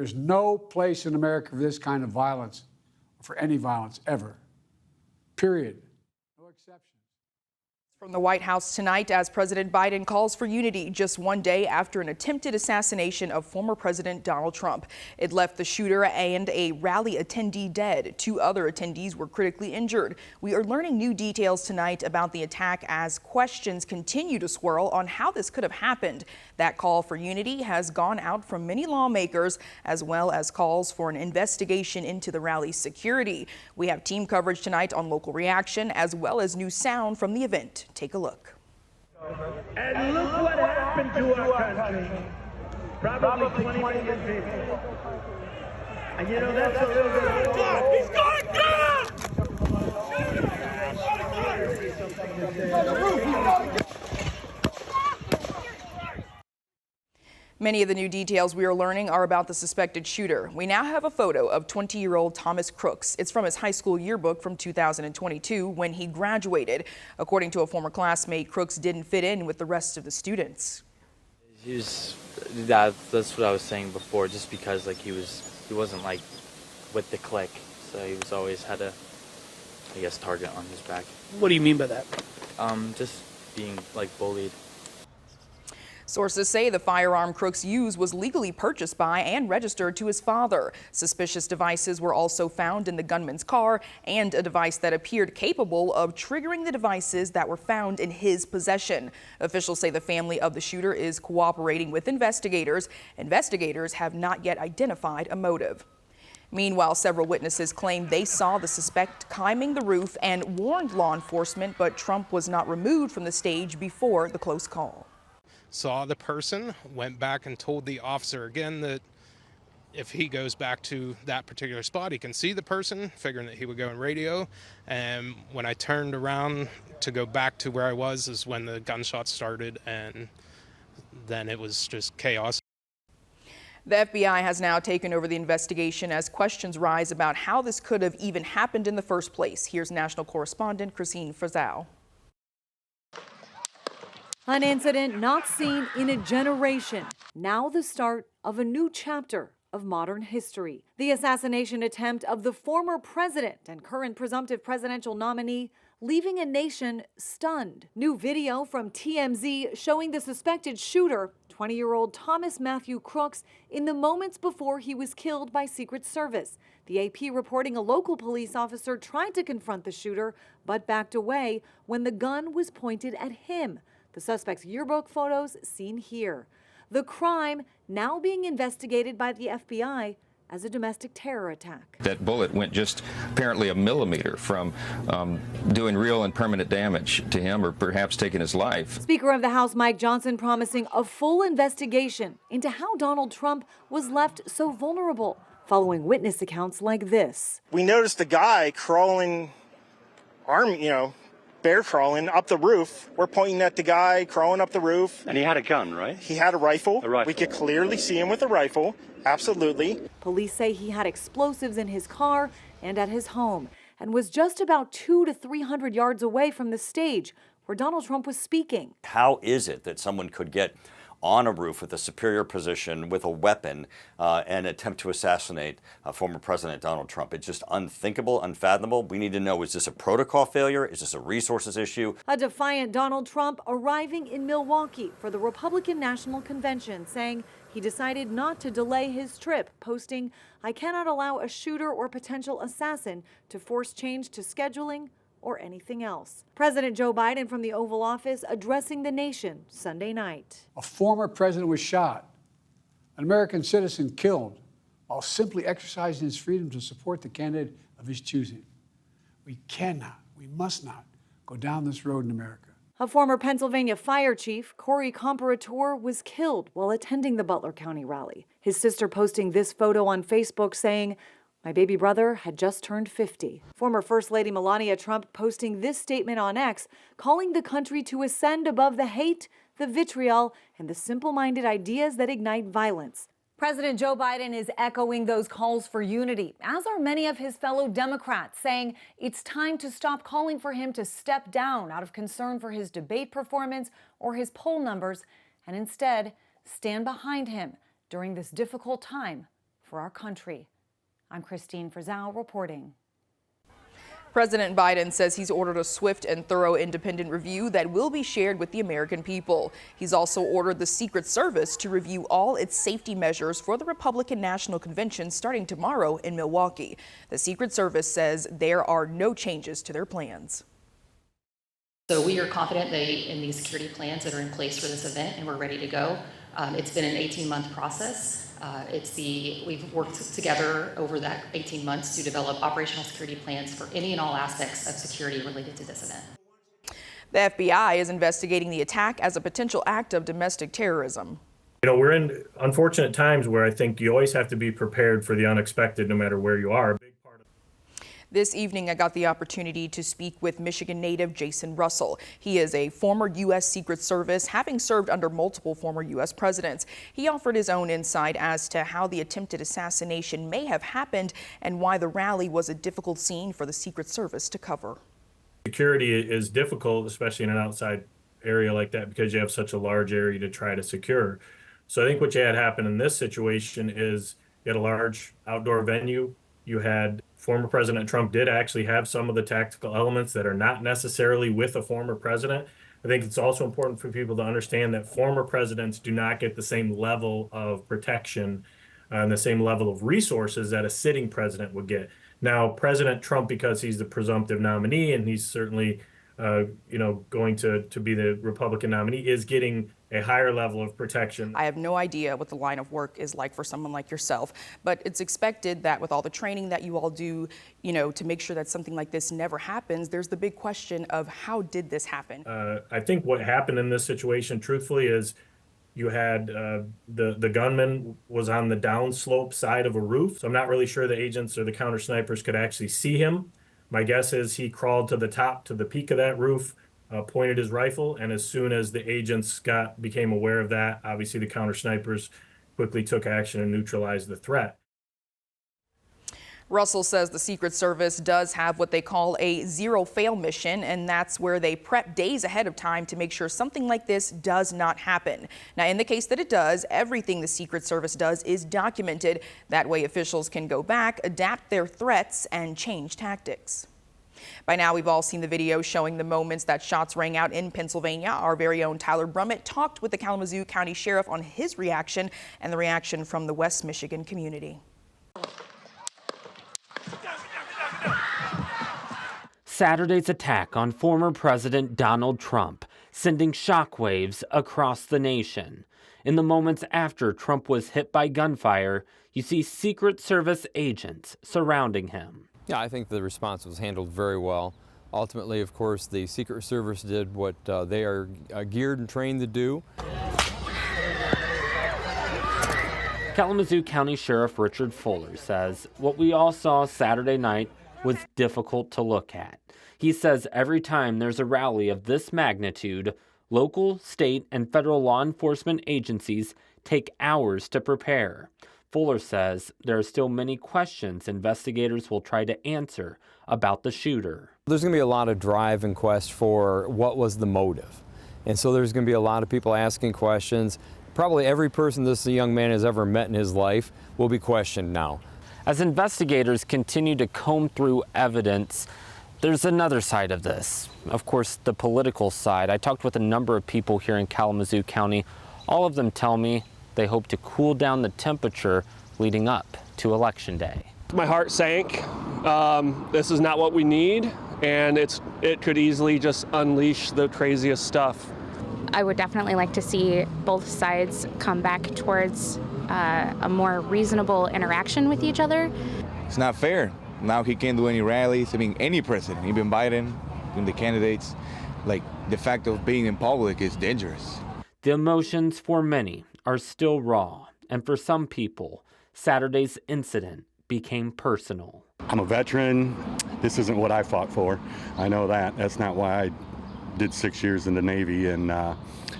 There's no place in America for this kind of violence, or for any violence ever. Period. No exceptions. From the White House tonight as President Biden calls for unity just one day after an attempted assassination of former President Donald Trump. It left the shooter and a rally attendee dead. 2 other attendees were critically injured. We are learning new details tonight about the attack as questions continue to swirl on how this could have happened. That call for unity has gone out from many lawmakers, as well as calls for an investigation into the rally's security. We have team coverage tonight on local reaction, as well as new sound from the event. Take a look. And look what happened to our country. Probably 20 million people. And you know, that's a little bit. He's going down! Many of the new details we are learning are about the suspected shooter. We now have a photo of 20-year-old Thomas Crooks. It's from his high school yearbook from 2022 when he graduated. According to a former classmate, Crooks didn't fit in with the rest of the students. That's what I was saying before, just because like he wasn't like with the clique, so he was always had a, I guess, target on his back. What do you mean by that? Just being like bullied. Sources say the firearm Crooks used was legally purchased by and registered to his father. Suspicious devices were also found in the gunman's car, and a device that appeared capable of triggering the devices that were found in his possession. Officials say the family of the shooter is cooperating with investigators. Investigators have not yet identified a motive. Meanwhile, several witnesses claim they saw the suspect climbing the roof and warned law enforcement, but Trump was not removed from the stage before the close call. Saw the person, went back and told the officer again that if he goes back to that particular spot, he can see the person, figuring that he would go in radio. And when I turned around to go back to where I was is when the gunshots started, and then it was just chaos. The FBI has now taken over the investigation as questions rise about how this could have even happened in the first place. Here's national correspondent Christine Frazao. An incident not seen in a generation. Now the start of a new chapter of modern history. The assassination attempt of the former president and current presumptive presidential nominee, leaving a nation stunned. New video from TMZ showing the suspected shooter, 20-year-old Thomas Matthew Crooks, in the moments before he was killed by Secret Service. The AP reporting a local police officer tried to confront the shooter, but backed away when the gun was pointed at him. The suspect's yearbook photos seen here. The crime now being investigated by the FBI as a domestic terror attack. That bullet went just apparently a millimeter from doing real and permanent damage to him, or perhaps taking his life. Speaker of the House Mike Johnson promising a full investigation into how Donald Trump was left so vulnerable, following witness accounts like this. We noticed a guy crawling, bear crawling up the roof. We're pointing at the guy crawling up the roof. And he had a gun, right? He had a rifle. A rifle. We could clearly see him with a rifle. Absolutely. Police say he had explosives in his car and at his home, and was just about 200 to 300 yards away from the stage where Donald Trump was speaking. How is it that someone could get on a roof with a superior position, with a weapon, and attempt to assassinate former President Donald Trump? It's just unthinkable, unfathomable. We need to know, is this a protocol failure? Is this a resources issue? A defiant Donald Trump arriving in Milwaukee for the Republican National Convention, saying he decided not to delay his trip, posting, "I cannot allow a shooter or potential assassin to force change to scheduling or anything else." President Joe Biden from the Oval Office addressing the nation Sunday night. A former president was shot, an American citizen killed, while simply exercising his freedom to support the candidate of his choosing. We cannot, we must not go down this road in America. A former Pennsylvania fire chief, Corey Comparator, was killed while attending the Butler County rally. His sister posting this photo on Facebook saying, "My baby brother had just turned 50. Former First Lady Melania Trump posting this statement on X, calling the country to ascend above the hate, the vitriol, and the simple-minded ideas that ignite violence. President Joe Biden is echoing those calls for unity, as are many of his fellow Democrats, saying it's time to stop calling for him to step down out of concern for his debate performance or his poll numbers, and instead stand behind him during this difficult time for our country. I'm Christine Frizzell reporting. President Biden says he's ordered a swift and thorough independent review that will be shared with the American people. He's also ordered the Secret Service to review all its safety measures for the Republican National Convention starting tomorrow in Milwaukee. The Secret Service says there are no changes to their plans. So we are confident in these security plans that are in place for this event, and we're ready to go. It's been an 18-month process. We've worked together over that 18 months to develop operational security plans for any and all aspects of security related to this event. The FBI is investigating the attack as a potential act of domestic terrorism. You know, we're in unfortunate times where I think you always have to be prepared for the unexpected no matter where you are. This evening, I got the opportunity to speak with Michigan native Jason Russell. He is a former U.S. Secret Service, having served under multiple former U.S. presidents. He offered his own insight as to how the attempted assassination may have happened and why the rally was a difficult scene for the Secret Service to cover. Security is difficult, especially in an outside area like that, because you have such a large area to try to secure. So I think what you had happen in this situation is you had a large outdoor venue. You had former President Trump did actually have some of the tactical elements that are not necessarily with a former president. I think it's also important for people to understand that former presidents do not get the same level of protection and the same level of resources that a sitting president would get. Now, President Trump, because he's the presumptive nominee and he's certainly going to be the Republican nominee, is getting a higher level of protection. I have no idea what the line of work is like for someone like yourself, but it's expected that with all the training that you all do, to make sure that something like this never happens, there's the big question of how did this happen? I think what happened in this situation, truthfully, is you had the gunman was on the downslope side of a roof. So I'm not really sure the agents or the counter snipers could actually see him. My guess is he crawled to the top, to the peak of that roof, pointed his rifle, and as soon as the agents became aware of that, obviously the counter snipers quickly took action and neutralized the threat. Russell says the Secret Service does have what they call a zero-fail mission, and that's where they prep days ahead of time to make sure something like this does not happen. Now, in the case that it does, everything the Secret Service does is documented. That way officials can go back, adapt their threats, and change tactics. By now, we've all seen the video showing the moments that shots rang out in Pennsylvania. Our very own Tyler Brummett talked with the Kalamazoo County Sheriff on his reaction and the reaction from the West Michigan community. Saturday's attack on former President Donald Trump, sending shockwaves across the nation. In the moments after Trump was hit by gunfire, you see Secret Service agents surrounding him. Yeah, I think the response was handled very well. Ultimately, of course, the Secret Service did what they are geared and trained to do. Kalamazoo County Sheriff Richard Fuller says what we all saw Saturday night was difficult to look at. He says every time there's a rally of this magnitude, local, state, and federal law enforcement agencies take hours to prepare. Fuller says there are still many questions investigators will try to answer about the shooter. There's going to be a lot of drive and quest for what was the motive. And so there's going to be a lot of people asking questions. Probably every person this young man has ever met in his life will be questioned now. As investigators continue to comb through evidence, there's another side of this. Of course, the political side. I talked with a number of people here in Kalamazoo County. All of them tell me they hope to cool down the temperature leading up to Election Day. My heart sank. This is not what we need, and it could easily just unleash the craziest stuff. I would definitely like to see both sides come back towards a more reasonable interaction with each other. It's not fair. Now he can't do any rallies. I mean, any president, even Biden, even the candidates, like the fact of being in public is dangerous. The emotions for many are still raw, and for some people, Saturday's incident became personal. I'm a veteran. This isn't what I fought for. I know that. That's not why I did 6 years in the Navy, and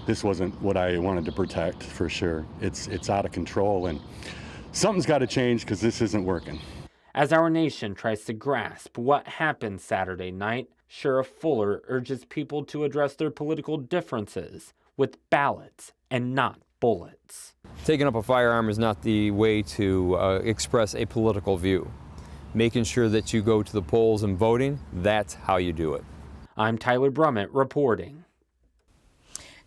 this wasn't what I wanted to protect, for sure. It's out of control, and something's got to change because this isn't working. As our nation tries to grasp what happened Saturday night, Sheriff Fuller urges people to address their political differences with ballots and not bullets. Taking up a firearm is not the way to express a political view. Making sure that you go to the polls and voting, that's how you do it. I'm Tyler Brummett reporting.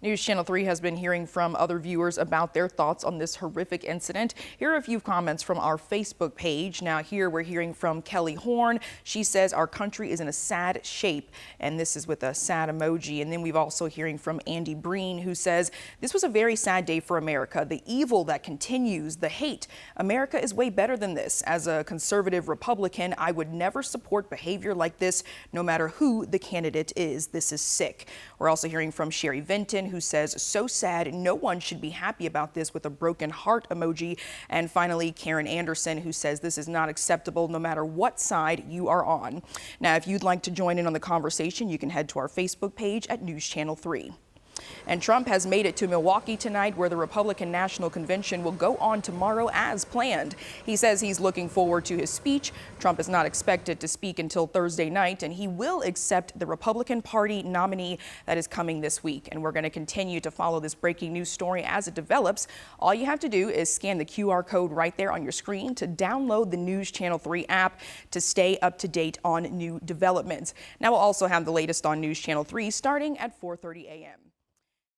News Channel 3 has been hearing from other viewers about their thoughts on this horrific incident. Here are a few comments from our Facebook page. Now here we're hearing from Kelly Horn. She says our country is in a sad shape, and this is with a sad emoji. And then we've also hearing from Andy Breen, who says this was a very sad day for America. The evil that continues, the hate. America is way better than this. As a conservative Republican, I would never support behavior like this, no matter who the candidate is. This is sick. We're also hearing from Sherry Vinton, who says, so sad, no one should be happy about this, with a broken heart emoji. And finally, Karen Anderson, who says this is not acceptable no matter what side you are on. Now, if you'd like to join in on the conversation, you can head to our Facebook page at News Channel 3. And Trump has made it to Milwaukee tonight, where the Republican National Convention will go on tomorrow as planned. He says he's looking forward to his speech. Trump is not expected to speak until Thursday night, and he will accept the Republican Party nominee that is coming this week. And we're going to continue to follow this breaking news story as it develops. All you have to do is scan the QR code right there on your screen to download the News Channel 3 app to stay up to date on new developments. Now we'll also have the latest on News Channel 3 starting at 4:30 a.m.